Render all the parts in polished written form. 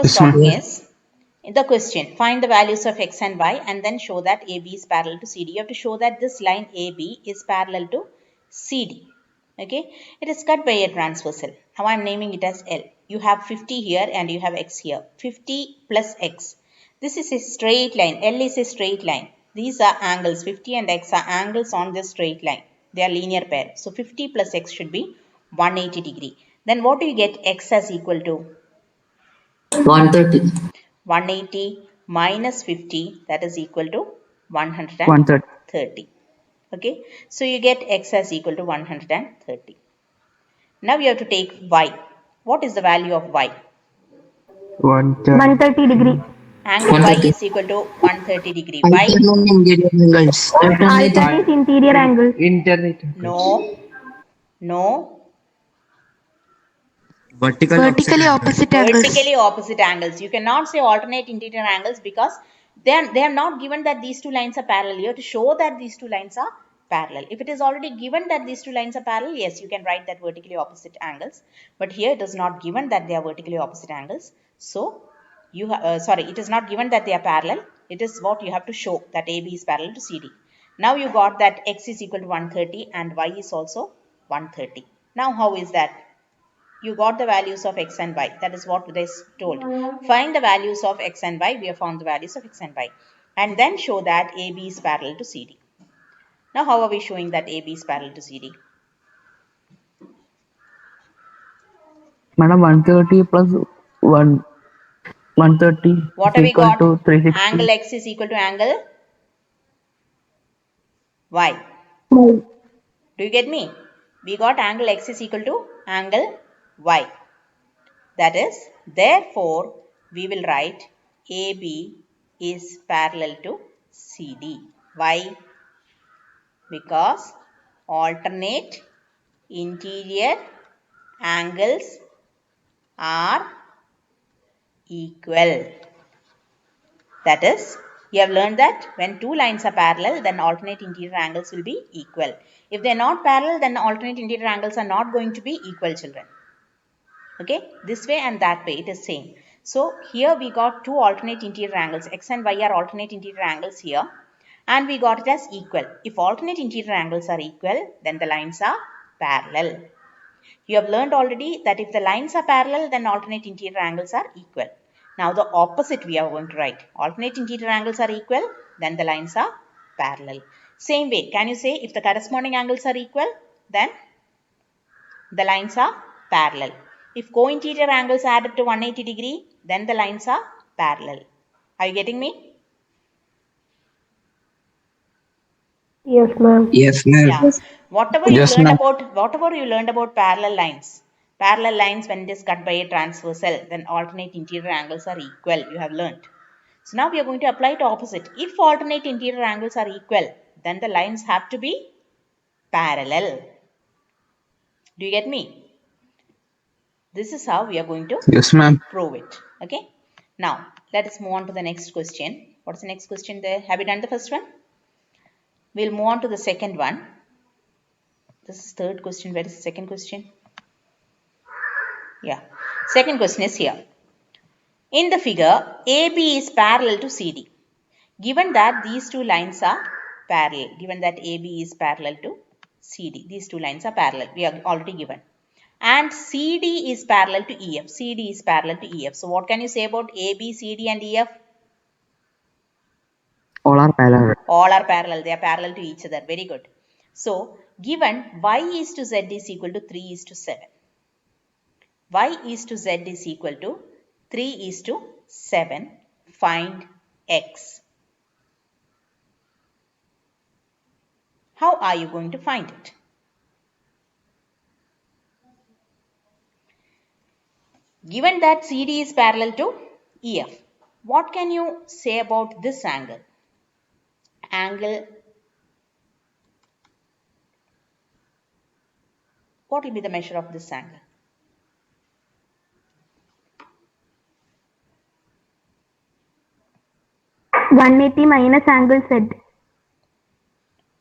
is talking is, in the question, find the values of x and y and then show that AB is parallel to CD. You have to show that this line AB is parallel to CD. Okay, it is cut by a transversal. Now I am naming it as L. You have 50 here and you have x here. 50 plus x. This is a straight line. L is a straight line. These are angles. 50 and x are angles on this straight line. They are linear pair. So 50 plus x should be 180 degree. Then what do you get x as equal to? 130. 180 minus 50, that is equal to 130. 130. Okay, so you get x as equal to 130. Now you have to take y. What is the value of y? 130 degree. Angle y 130. is equal to 130 degree. Y? Alternate interior angles. Alternate. Alternate interior angle. Internet. No. No. Vertically opposite angles. Vertically opposite angles. You cannot say alternate interior angles because they are not given that these two lines are parallel. You have to show that these two lines are parallel. If it is already given that these two lines are parallel, yes, you can write that vertically opposite angles. But here it is not given that they are vertically opposite angles. So you it is not given that they are parallel. It is what you have to show that AB is parallel to CD. Now you got that x is equal to 130 and y is also 130. Now how is that? You got the values of x and y. That is what they told. Find the values of x and y. We have found the values of x and y. And then show that AB is parallel to CD. Now, how are we showing that AB is parallel to CD? Madam, 130 plus 130 What is have we equal got? to 360. Angle x is equal to angle y. No. Do you get me? We got angle x is equal to angle y. That is, therefore, we will write AB is parallel to CD. Why? Because alternate interior angles are equal. That is, you have learned that when two lines are parallel, then alternate interior angles will be equal. If they are not parallel, then alternate interior angles are not going to be equal, children. Okay, this way and that way it is same. So here we got two alternate interior angles. X and y are alternate interior angles here. And we got it as equal. If alternate interior angles are equal, then the lines are parallel. You have learned already that if the lines are parallel, then alternate interior angles are equal. Now the opposite we are going to write. Alternate interior angles are equal, then the lines are parallel. Same way, can you say if the corresponding angles are equal, then the lines are parallel. If co-interior angles add up to 180 degree, then the lines are parallel. Are you getting me? Yes, ma'am. Yes, ma'am. Yeah. Whatever you Yes, learned ma'am. about parallel lines when it is cut by a transversal, then alternate interior angles are equal. You have learned. So now we are going to apply to opposite. If alternate interior angles are equal, then the lines have to be parallel. Do you get me? This is how we are going to Yes, ma'am. prove it. Okay. Now let us move on to the next question. What's the next question there? Have you done the first one? We'll move on to the second one. This is third question. Where is the second question? Yeah. Second question is here. In the figure, AB is parallel to CD. Given that these two lines are parallel, given that AB is parallel to CD, these two lines are parallel. We are already given. And CD is parallel to EF. CD is parallel to EF. So what can you say about AB, CD and EF? All are parallel. All are parallel. They are parallel to each other. Very good. So given y is to z is equal to 3 is to 7. Y is to z is equal to 3 is to 7. Find x. How are you going to find it? Given that CD is parallel to EF, what can you say about this angle? What will be the measure of this angle? 180 minus angle Z.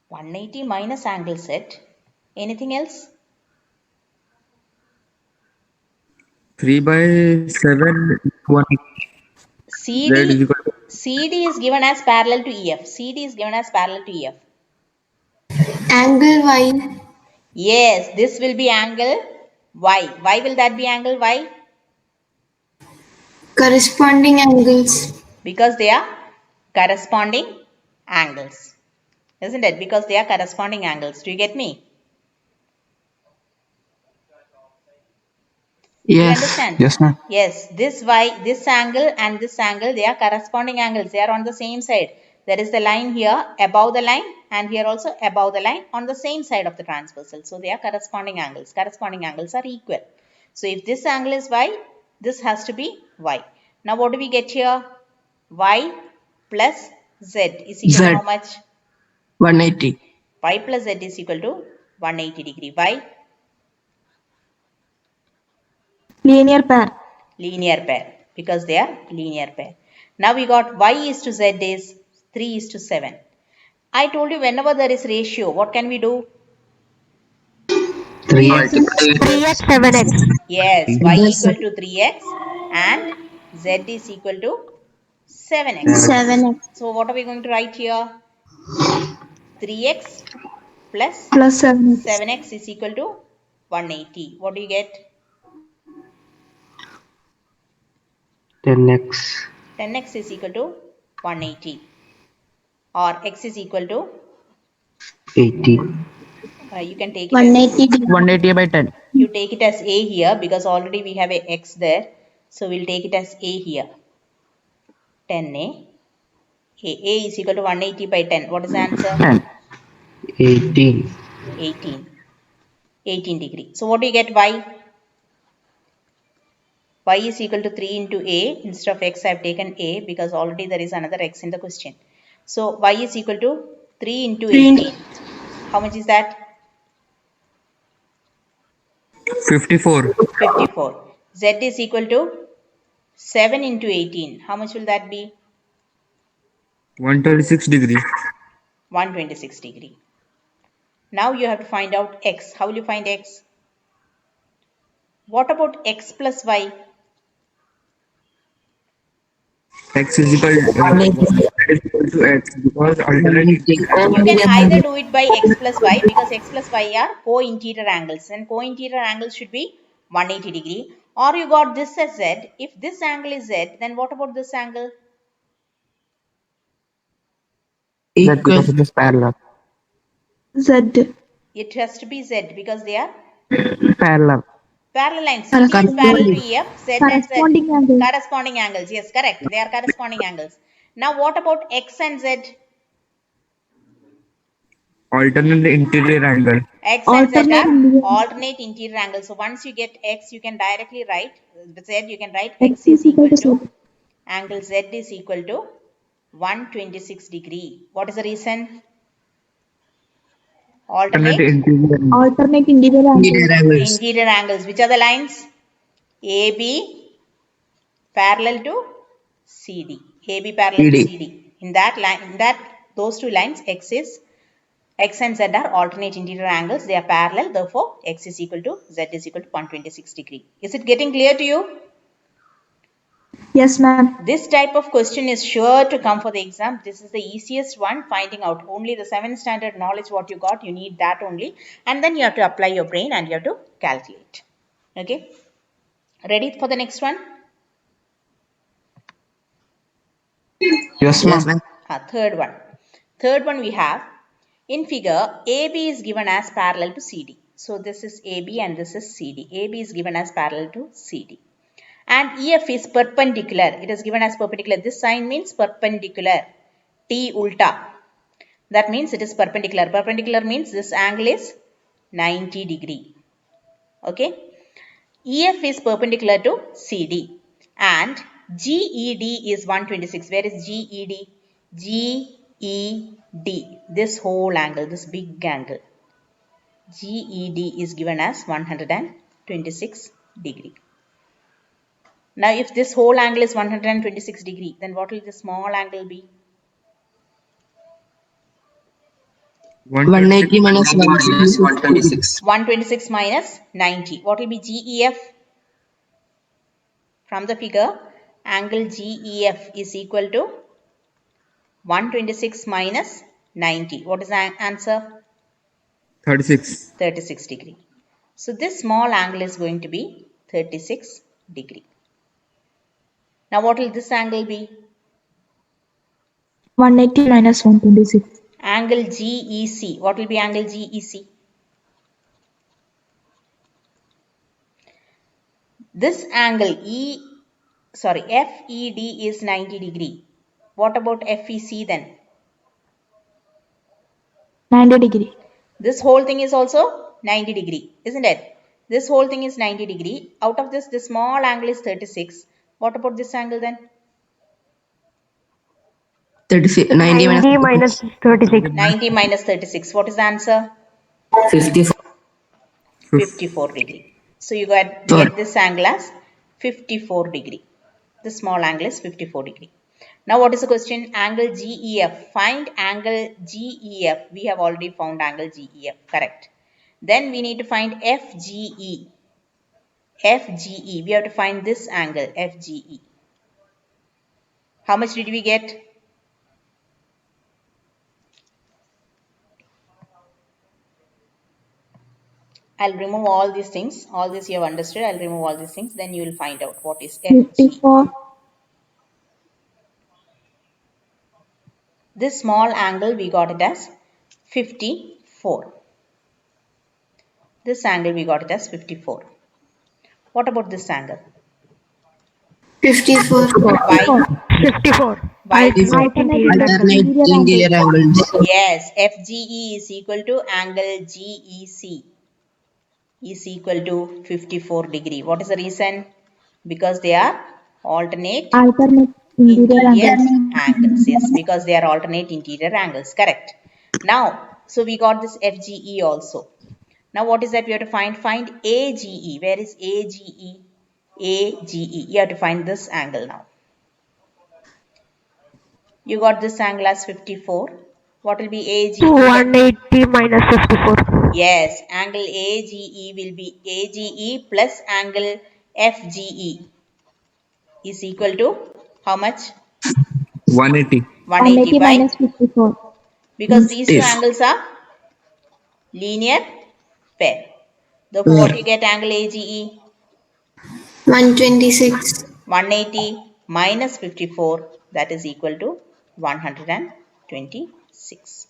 180 minus angle Z. Anything else? 3/7 1 Z is CD, equal to CD is given as parallel to EF. CD is given as parallel to EF. Angle Y. Yes, this will be angle Y. Why will that be angle Y? Corresponding angles. Because they are corresponding angles. Isn't it? Because they are corresponding angles. Do you get me? Do you Yes. understand? yes, ma'am. Yes, this Y, this angle and this angle, they are corresponding angles. They are on the same side. There is the line here above the line and here also above the line on the same side of the transversal. So they are corresponding angles. Corresponding angles are equal. So if this angle is Y, this has to be Y. Now what do we get here? Y plus Z is equal to Z. how much? 180. Y plus Z is equal to 180 degree. Why? Linear pair. Linear pair, because they are linear pair. Now we got Y is to Z is 3 is to 7. I told you whenever there is ratio, what can we do? 3x. 3x, 7x. Yes, Y Yes. equal to 3x and Z is equal to 7x. 7x. So what are we going to write here? 3x plus Plus 7x. 7x is equal to 180. What do you get? 10x 10x is equal to 180 or x is equal to 80 you can take it as 180 degree. 180 by 10. you take it as a here because already we have a x there, so we'll take it as a here. 10a a is equal to 180 by 10. What is the answer? 10 18 18 degree. So what do you get? Y is equal to 3 into a. Instead of x I have taken a because already there is another x in the question. So y is equal to 3 into 18. How much is that? 54 54. Z is equal to 7 into 18. How much will that be? 136 degree 126 degree. Now you have to find out x. How will you find x? What about x plus y? x is equal to x because alternate You can either do it by x plus y because x plus y are co-interior angles and co-interior angles should be 180 degree, or you got this as z. If this angle is z, then what about this angle? that Equal. because it is parallel Z. It has to be z because they are parallel parallel lines. CD is parallel to EF, Z and Z. Corresponding angle. Corresponding angles. Yes, correct. They are corresponding angles. Now what about x and z? alternate interior angle X and Z Alternate are interior. alternate interior angles. So once you get x, you can directly write Z. You can write X x is equal to Z. angle Z is equal to 126 degree. What is the reason? alternate Alternate interior angle. Alternate interior angle. Interior angles. interior angles. Which are the lines? AB parallel to CD. AB parallel to CD. CD. In that line, those two lines, X and Z are alternate interior angles. They are parallel. Therefore, X is equal to Z is equal to 126 degree. Is it getting clear to you? Yes, ma'am. This type of question is sure to come for the exam. This is the easiest one, finding out only the 7th standard knowledge what you got. You need that only. And then you have to apply your brain and you have to calculate. Okay. Ready for the next one? Yes, Yes, ma'am. ma'am. Third one. Third one we have, in figure, AB is given as parallel to CD. So this is AB and this is CD. AB is given as parallel to CD. And EF is perpendicular. It is given as perpendicular. This sign means perpendicular. T ulta. That means it is perpendicular. Perpendicular means this angle is 90 degree. Okay. EF is perpendicular to CD. And GED is 126. Where is GED? GED. This whole angle, this big angle. GED is given as 126 degree. Now, if this whole angle is 126 degree, then what will the small angle be? 180 minus 126. 126 minus 90. What will be GEF? From the figure, angle GEF is equal to 126 minus 90. What is the answer? 36. 36 degree. So this small angle is going to be 36 degree. Now what will this angle be? 180 minus 126. Angle GEC. What will be angle GEC? This angle FED is 90 degree. What about FEC then? 90 degree. This whole thing is also 90 degree, isn't it? This whole thing is 90 degree. Out of this, the small angle is 36. What about this angle then? 36, 90 minus 90 minus 36. 90 minus 36. What is the answer? 54. 54 degree. So you get this angle as 54 degree. The small angle is 54 degree. Now what is the question? Angle GEF. Find angle GEF. We have already found angle GEF. Correct. Then we need to find FGE. FGE. We have to find this angle FGE. How much did we get? I'll remove all these things. All this you have understood. I'll remove all these things. Then you will find out what is FG. 54. This small angle we got it as 54. This angle we got it as 54. What about this angle? 54. Why? 54. Why? Alternate interior angle. Alternate interior angles. Yes, FGE is equal to angle GEC is equal to 54 degree. What is the reason? Because they are alternate Interior angles. Yes, because they are alternate interior angles. Correct. Now, so we got this FGE also. Now, what is that we have to find? Find AGE. Where is AGE? AGE. You have to find this angle now. You got this angle as 54. What will be AGE? 180 minus 54. Yes, angle AGE will be AGE plus angle FGE is equal to how much? 180. 180 by, minus 54. because these two Yes. angles are linear pair. Therefore, what you get angle AGE? 126. 180 minus 54, that is equal to 126.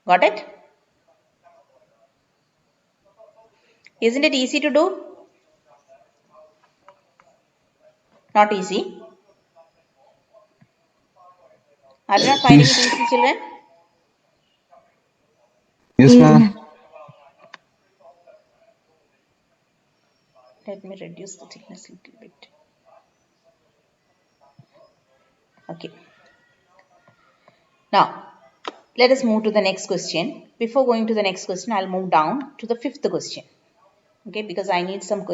Got it? Isn't it easy to do? Not easy. Are you not finding it easy, children? Yes, ma'am. Let me reduce the thickness a little bit. Okay. Now, let us move to the next question. Before going to the next question, I'll move down to the fifth question. Okay, because I need some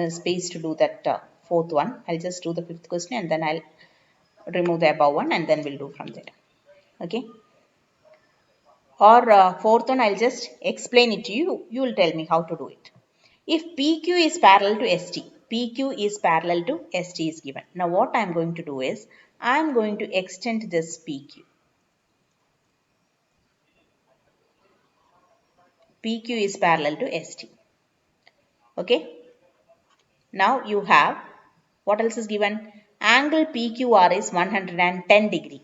space to do that fourth one. I'll just do the fifth question and then I'll remove the above one and then we'll do from there. Okay. Or fourth one, I'll just explain it to you. You will tell me how to do it. If PQ is parallel to ST, PQ is parallel to ST is given. Now what I'm going to do is, I'm going to extend this PQ. PQ is parallel to ST. Okay. Now you have, what else is given? Angle PQR is 110 degree.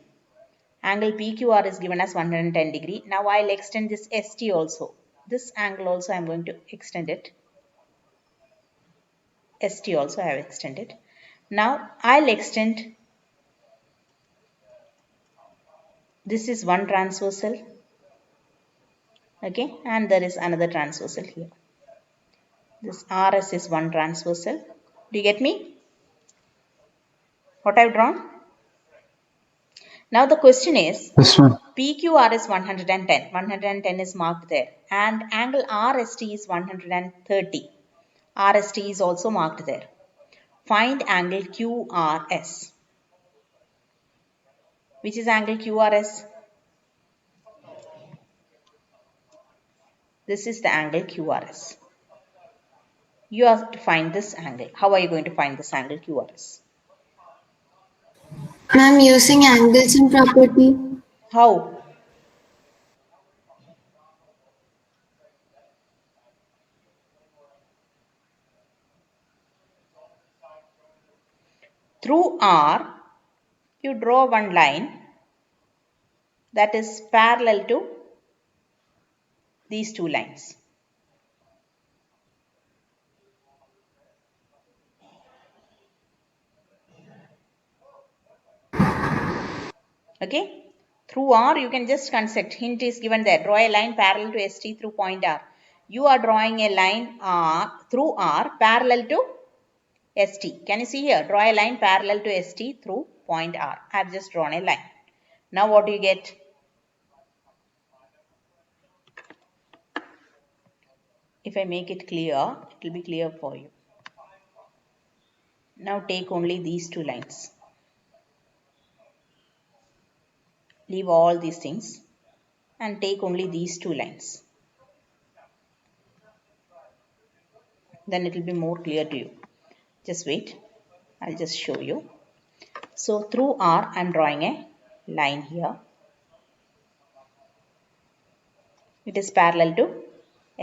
Angle PQR is given as 110 degree. Now I'll extend this ST also. This angle also I'm going to extend it. ST also I have extended. Now I'll extend, this is one transversal. Okay, and there is another transversal here. This RS is one transversal. Do you get me? What I've drawn? Now the question is, Yes, ma'am. PQR is 110. 110 is marked there. And angle RST is 130. RST is also marked there. Find angle QRS. Which is angle QRS? This is the angle QRS. You have to find this angle. How are you going to find this angle QRS? Ma'am, using angles in property. How? Through R, you draw one line that is parallel to these two lines. Okay? Through R, you can just construct. Hint is given there. Draw a line parallel to ST through point R. You are drawing a line through R parallel to ST. Can you see here? Draw a line parallel to ST through point R. I have just drawn a line. Now what do you get? If I make it clear, it will be clear for you. Now take only these two lines. Leave all these things and take only these two lines. Then it will be more clear to you. Just wait. I'll just show you. So through R, I'm drawing a line here. It is parallel to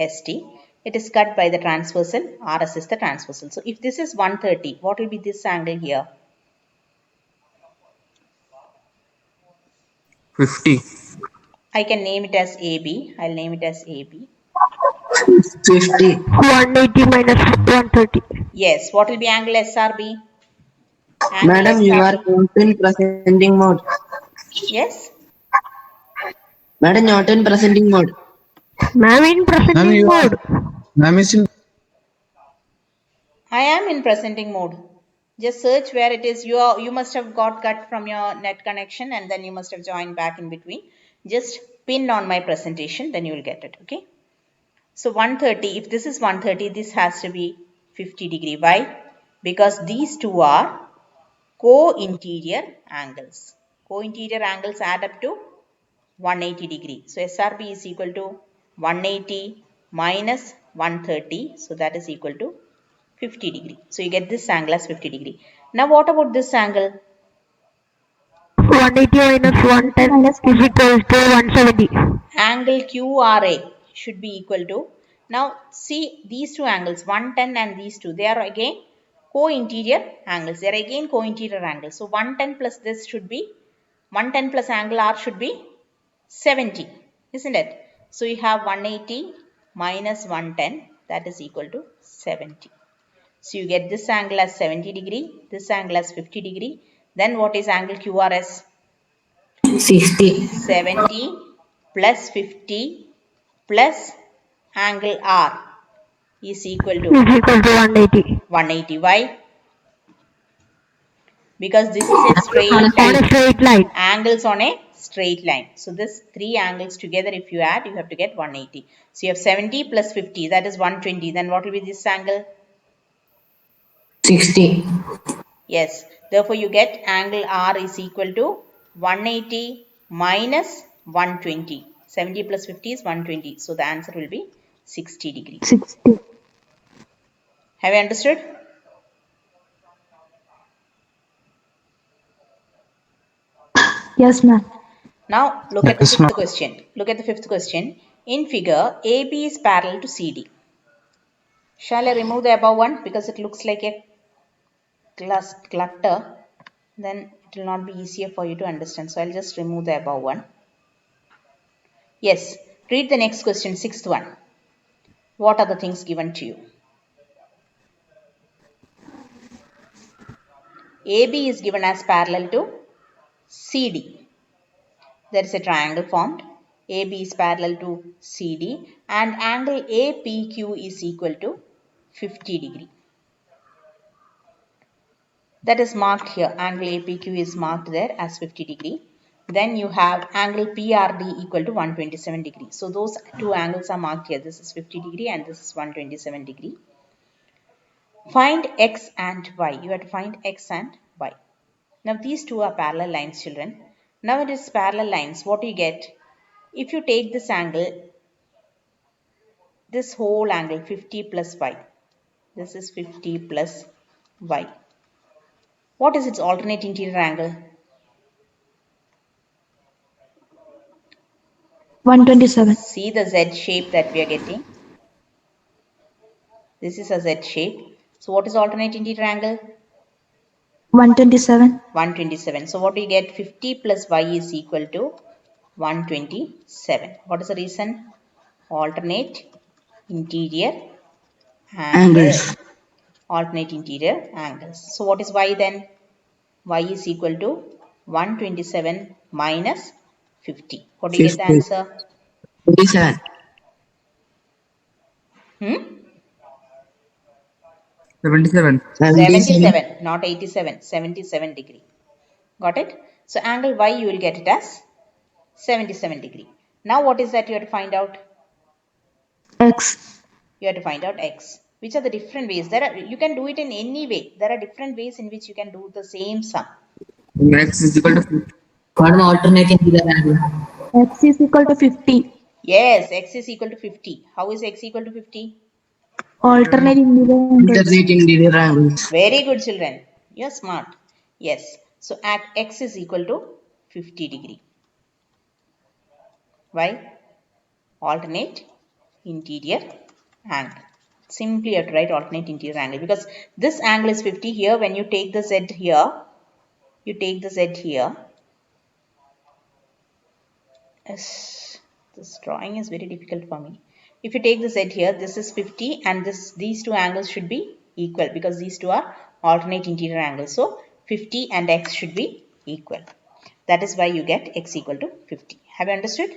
ST. It is cut by the transversal. RS is the transversal. So if this is 130, what will be this angle here? 50. I can name it as AB. I'll name it as AB. 50. 180 minus 130. Yes. What will be angle SRB? Angle Madam, you are SRB. not in presenting mode. Yes. Madam, not in presenting mode. Ma'am, in presenting mode. Ma'am is in. I am in presenting mode. Just search where it is. You must have got cut from your net connection and then you must have joined back in between. Just pin on my presentation, then you will get it. Okay. So 130, if this is 130, this has to be 50 degree. Why? Because these two are co-interior angles. Co-interior angles add up to 180 degree. So SRB is equal to 180 minus 130. So that is equal to 50 degree. So you get this angle as 50 degree. Now what about this angle? 180 minus 110 is equal to 170. Angle QRA should be equal to, now see these two angles 110 and these two, they are again co-interior angles. They are again co-interior angles. So 110 plus this should be 110 plus angle R should be 70, isn't it? So you have 180 minus 110, that is equal to 70. So you get this angle as 70 degree, this angle as 50 degree. Then what is angle QRS? 60. 70 plus 50 plus angle R is equal to Is equal to 180. 180. Why? Because this is a straight On a line. straight line. Angles on a straight line. So this three angles together, if you add, you have to get 180. So you have 70 plus 50, that is 120. Then what will be this angle? 60. Yes. Therefore, you get angle R is equal to 180 minus 120. 70 plus 50 is 120. So the answer will be 60 degree. 60. Have you understood? Yes, ma'am. Now look at the fifth question. Look at the fifth question. In figure, AB is parallel to CD. Shall I remove the above one because it looks like a clutter? Then it will not be easier for you to understand. So I'll just remove the above one. Yes. Read the next question, sixth one. What are the things given to you? AB is given as parallel to CD. There is a triangle formed. AB is parallel to CD and angle APQ is equal to 50 degree. That is marked here. Angle APQ is marked there as 50 degree. Then you have angle PRD equal to 127 degree. So those two angles are marked here. This is 50 degree and this is 127 degree. Find X and Y. You have to find X and Y. Now these two are parallel lines, children. Now it is parallel lines. What do you get? If you take this whole angle 50 plus Y. This is 50 plus y. What is its alternate interior angle? 127. See the Z shape that we are getting. This is a Z shape. So what is alternate interior angle? 127. 127. So what do you get? 50 plus y is equal to 127. What is the reason? Alternate interior angle. Angles. Alternate interior angles. So what is y then? Y is equal to 127 minus 50. What do you get the 50. answer? 27. Hmm? 77. 77. 77, not 87. 77 degree. Got it? So angle y you will get it as 77 degree. Now what is that you have to find out? X. You have to find out x. Which are the different ways? You can do it in any way. There are different ways in which you can do the same sum. X is equal to 50. What is alternate interior angle? X is equal to 50. Yes, x is equal to 50. How is x equal to 50? Alternate interior angles. Alternate interior angles. Very good, children. You're smart. Yes. So at x is equal to 50 degree. Why? Alternate interior angle. Simply you have to write alternate interior angle because this angle is 50 here. When you take the z here, you take the z here. Yes, this drawing is very difficult for me. If you take the z here, this is 50 and these two angles should be equal because these two are alternate interior angles. So 50 and x should be equal. That is why you get x equal to 50. Have you understood?